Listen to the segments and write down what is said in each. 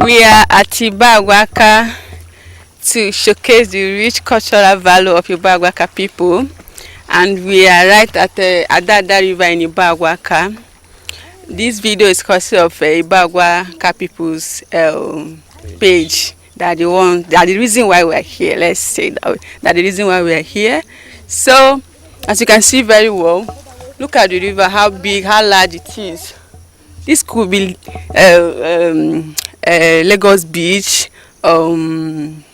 We are at Ibagwa-aka to showcase the rich cultural value of Ibagwa-aka people, and we are right at the Adada River in Ibagwa-aka. This video is courtesy of Ibagwa-aka people's page. That the reason why we are here. Let's say that the reason why we are here. So, as you can see very well, look at the river, how big, how large it is. This could be Lagos Beach, Onyuru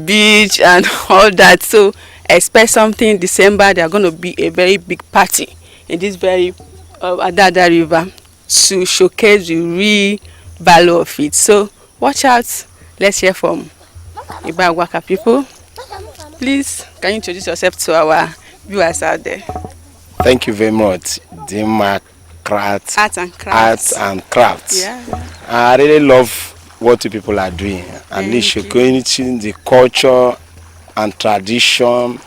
Beach, and all that. So expect something in December. There are going to be a very big party in this very Adada River to showcase the real value of it. So watch out. Let's hear from Ibagwa-aka people. Please, can you introduce yourself to our viewers out there? Thank you very much, Dimma. Arts and crafts. Yeah. I really love what you people are doing, at least showcasing the culture and tradition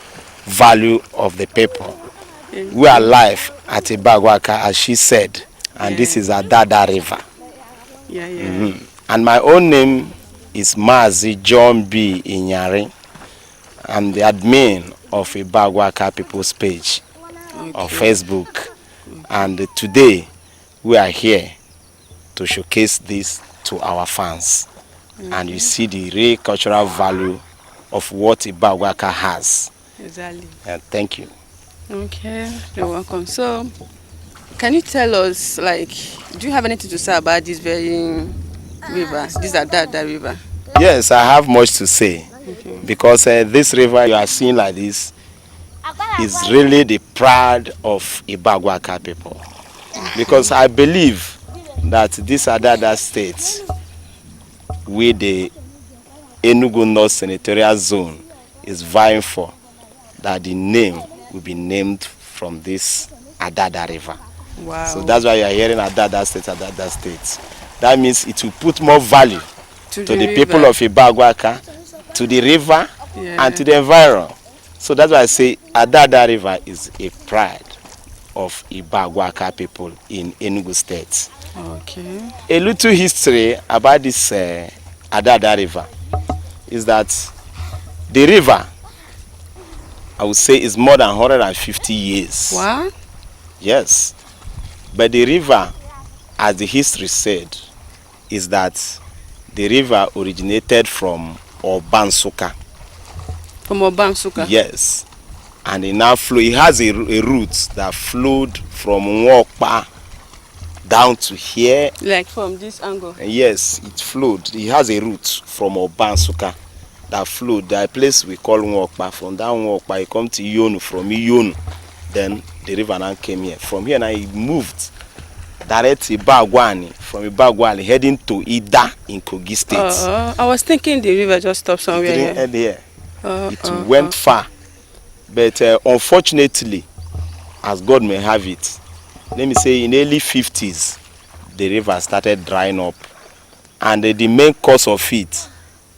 value of the people. We are live at Ibagwa-aka, as she said, and this is Adada River. And my own name is Mazi John B. Inyari. I'm the admin of Ibagwa-aka People's page on Facebook. And today we are here to showcase this to our fans. And you see the real cultural value of what Ibagwa-aka has. Exactly. Thank you. Okay, you're welcome. So, can you tell us, like, do you have anything to say about this very river, this Adada River? Yes, I have much to say. Because this river you are seeing like this is really the pride of Ibagwa-aka people. Because I believe that this Adada state, with the Enugu North Senatorial Zone, is vying for, that the name will be named from this Adada River. Wow. So that's why you are hearing Adada State, Adada State. That means it will put more value to the people of Ibagwa-aka, to the river, and to the environment. So that's why I say Adada River is a pride of Ibagwa-aka people in Enugu State. Okay. A little history about this Adada River is that the river, I would say, is more than 150 years. What? Yes. But the river, as the history said, is that the river originated from Obansuka. From Obansuka? Yes. And it now flow. It has a route that flowed from Nwokpa down to here. Like from this angle? Yes, it flowed. It has a route from Obansuka that flowed. The place we call Nwokpa. From that Nwokpa, it come to Iyonu. From Iyonu, then the river now came here. From here now it moved directly Ibagwani. From Ibagwani heading to Ida in Kogi State. I was thinking the river just stopped somewhere. It didn't end here. It went far. But unfortunately, as God may have it, let me say in the early 50s, the river started drying up. And the main cause of it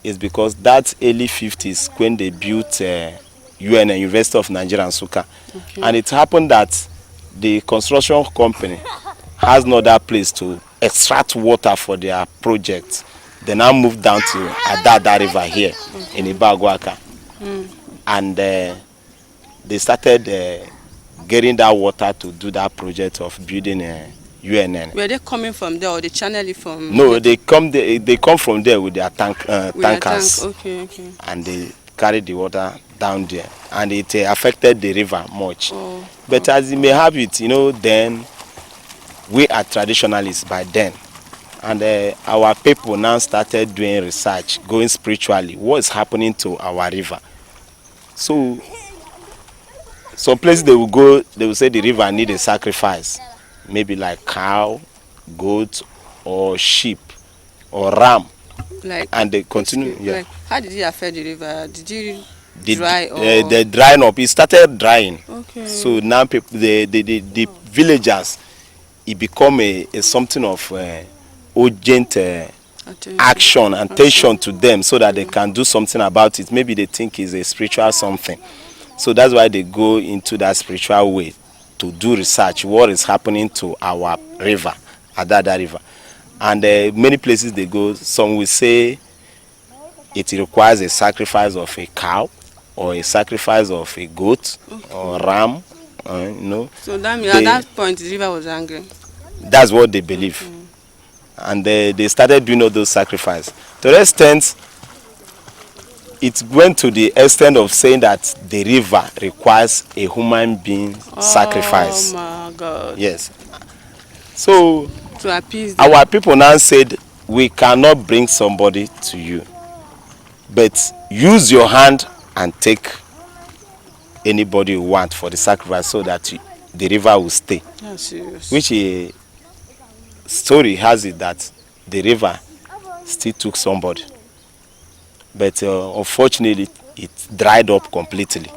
is because that early 50s when they built UN, University of Nigeria, Nsukka. And it happened that the construction company has no other place to extract water for their project. They now moved down to Adada River here in Ibagwa-aka. And they started getting that water to do that project of building UNN. Were they coming from there or they channel it from? No, they come from there with their tankers. Okay. And they carry the water down there, and it affected the river much. But as it may have it, you know, then we are traditionalists by then, and our people now started doing research, going spiritually. What is happening to our river? So some places they will go, they will say the river need a sacrifice, maybe like cow, goat, or sheep, or ram. Like, and they continue. Like, how did it affect the river? Did it dry or? The drying up. It started drying. Okay. So now people, the villagers, it become a something of urgent action and attention to them, so that they can do something about it. Maybe they think it's a spiritual something. So that's why they go into that spiritual way to do research. What is happening to our river, Adada River? And many places they go, some will say it requires a sacrifice of a cow or a sacrifice of a goat or ram. So that means at They, that point the river was angry. that's what they believe. And they started doing all those sacrifices. To the extent, it went to the extent of saying that the river requires a human being sacrifice. Oh my God. Yes. So To appease them. our people now said, we cannot bring somebody to you, but use your hand and take anybody you want for the sacrifice so that the river will stay. That's serious. Which a story has it that the river still took somebody, but unfortunately it dried up completely.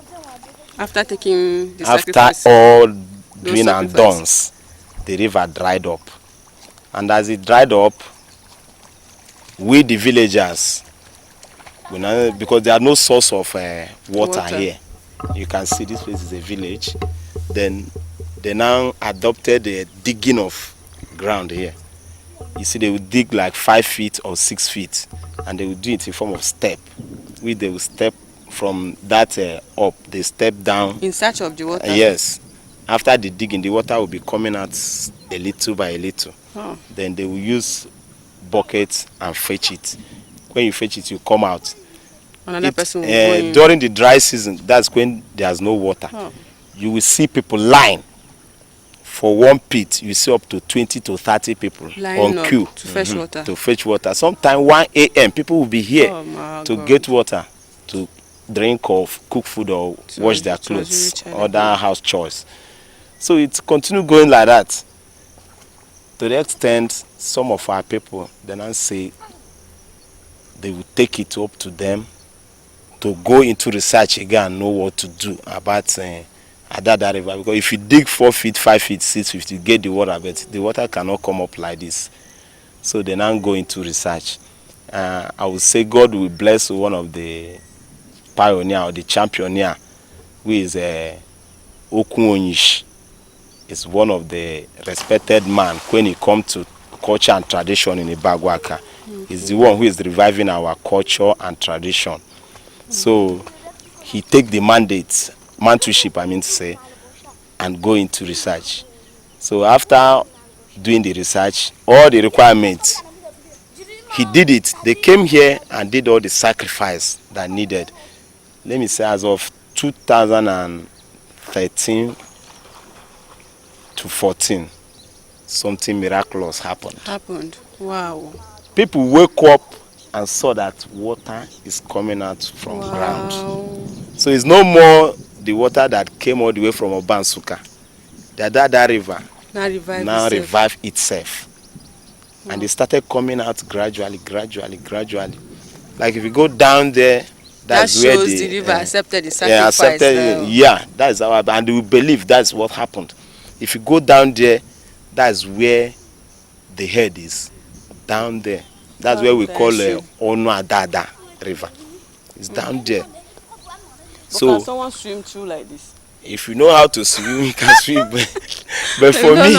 After taking the After sacrifice. all Those doing and sacrifice. dons, the river dried up. And as it dried up, we the villagers, because there are no source of water here. You can see this place is a village. Then they now adopted the digging of ground here. You see, they would dig like 5 feet or 6 feet, and they would do it in form of step. They will step from that up. They step down In search of the water. Yes. After the digging, the water will be coming out a little by a little. Oh. Then they will use buckets and fetch it. When you fetch it, you come out. Another person will go in. During the dry season, that's when there's no water. Oh. You will see people line for one pit. You see up to 20 to 30 people Lining on up queue to fetch water. To fetch water. Sometimes 1 a.m. people will be here to God. get water, to drink or cook food or wash their clothes, other house chores. So it continue going like that. To the extent, some of our people then I say they will take it up to them to go into research again and know what to do about Adada River. Because if you dig 4 feet, 5 feet, 6 feet, you get the water, but the water cannot come up like this. So they now go into research. I would say God will bless one of the pioneer or the championeer, who is Okuonyish. Is one of the respected man when it comes to culture and tradition in Ibagwa-aka. He's the one who is reviving our culture and tradition. So he take the mantleship, I mean to say, and go into research. So after doing the research, all the requirements, he did it. They came here and did all the sacrifice that needed. Let me say, as of 2013 to 14, something miraculous happened. Wow. People wake up and saw that water is coming out from ground. So it's no more the water that came all the way from Obansuka. The Adada River now revive itself. Wow. And it started coming out gradually. Like if you go down there, that's that where shows the river accepted the sacrifice. That's how, and we believe that's what happened. If you go down there, that's where the head is. Down there. That's where we call Adada River. It's down there. So can someone swim through like this? If you know how to swim, you can swim. But for me,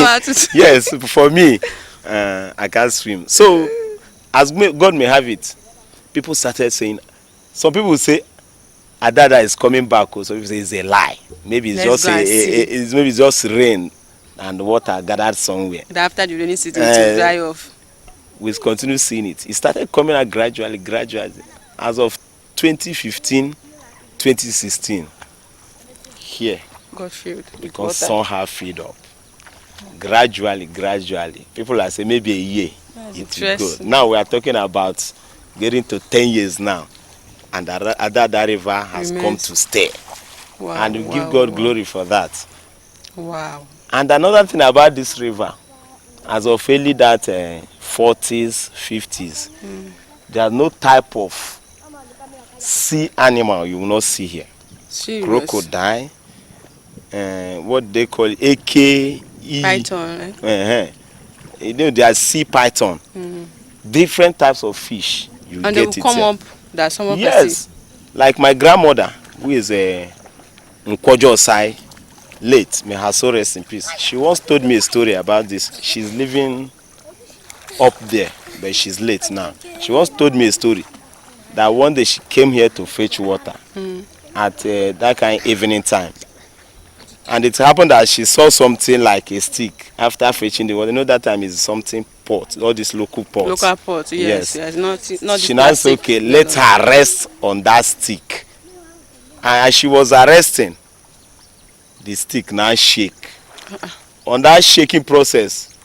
yes, for me, I can't swim. So, as God may have it, people started saying, some people say Adada is coming back. Some people say it's a lie. Maybe it's just rain and water gathered somewhere. And after the rainy season, it will dry off. We continue seeing it. It started coming out gradually. As of 2015, 2016, here, got filled. Because somehow filled up. Gradually. People are saying maybe a year. It will go. Now we are talking about getting to 10 years now. And Adada River has come to stay. Wow, and we give God glory for that. Wow. And another thing about this river, as of early that 40s, 50s, there's no type of sea animal you will not see here. Serious? Crocodile, what they call AK, python. You know, there are sea python, different types of fish. And they will come up that someone can see. Like my grandmother, who is a Nkwojo Osai, late, may her soul rest in peace. She once told me a story about this. She's living up there, but she's late now. She once told me a story that one day she came here to fetch water at that kind of evening time. And it happened that she saw something like a stick after fetching the water. You know that time is something pot, all these local pots. Local pot, yes. Not She now said, okay, let her rest on that stick. And as she was resting, the stick now shake. On that shaking process,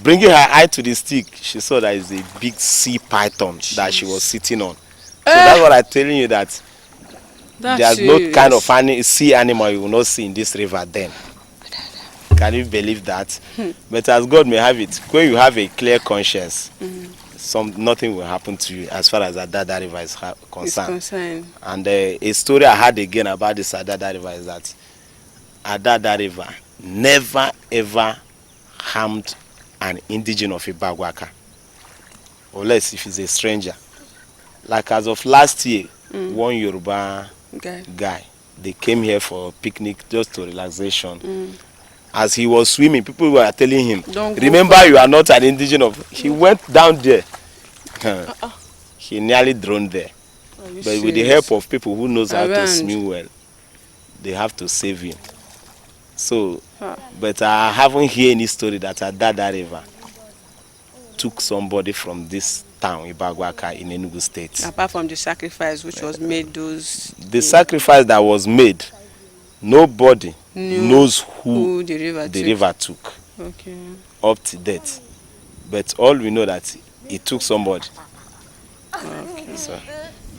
bringing her eye to the stick, she saw that is a big sea python that she was sitting on. So that's what I'm telling you, that there's no kind of sea animal you will not see in this river then. Can you believe that? But as God may have it, when you have a clear conscience, nothing will happen to you as far as Adada River is concerned. And a story I had again about this Adada River is that Adada River never ever harmed an indigenous of Ibagwa-aka, unless if he's a stranger. Like as of last year, one Yoruba guy, they came here for a picnic, just to relaxation. As he was swimming, people were telling him, remember you are not an indigenous. He went down there. He nearly drowned there. But with the help of people who knows how to swim well, they have to save him. So, but I haven't heard any story that Adada River took somebody from this town, Ibagwa-aka, in Enugu State. Apart from the sacrifice which was made The sacrifice that was made, nobody knows who the river took. Okay. Up to date. But all we know that it took somebody. Okay. So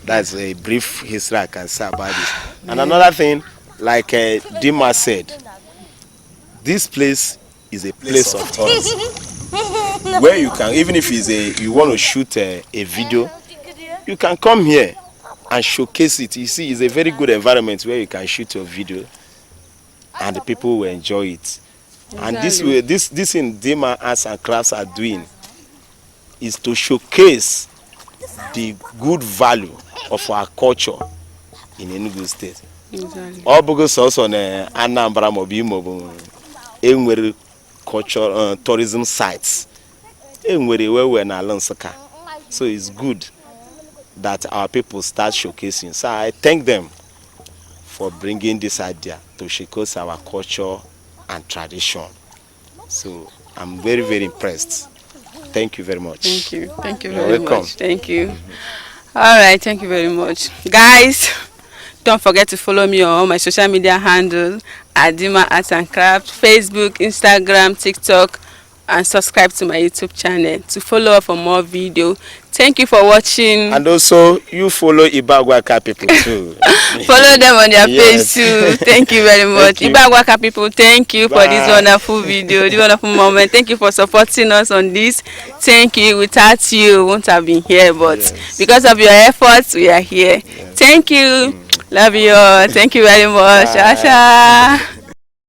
that's a brief history I can say about it. And another thing, like Dimma said, this place is a place of tourism. Where you can, even if you want to shoot a video, you can come here and showcase it. You see, it's a very good environment where you can shoot your video and the people will enjoy it. Exactly. And this way, this in Dimma Arts and Crafts are doing is to showcase the good value of our culture in Enugu State. Exactly. All because also Anambra Mobimo enwere culture tourism sites enwere where we na Lansaka. So it's good that our people start showcasing. So I thank them for bringing this idea to showcase our culture and tradition. So I'm very, very impressed. Thank you very much. Thank you. Thank you You're very welcome. much. Thank you. All right. Thank you very much. Guys, don't forget to follow me on all my social media handles at Dimma Arts and Crafts, Facebook, Instagram, TikTok, and subscribe to my YouTube channel to follow up for more videos. Thank you for watching. And also, you follow Ibagwa-aka people too. Follow them on their page too. Thank you very much. Ibagwa-aka people, thank you for this wonderful video, this wonderful moment. Thank you for supporting us on this. Thank you. Without you, we wouldn't have been here, but because of your efforts, we are here. Thank you. Love you all. Thank you very much. Asha.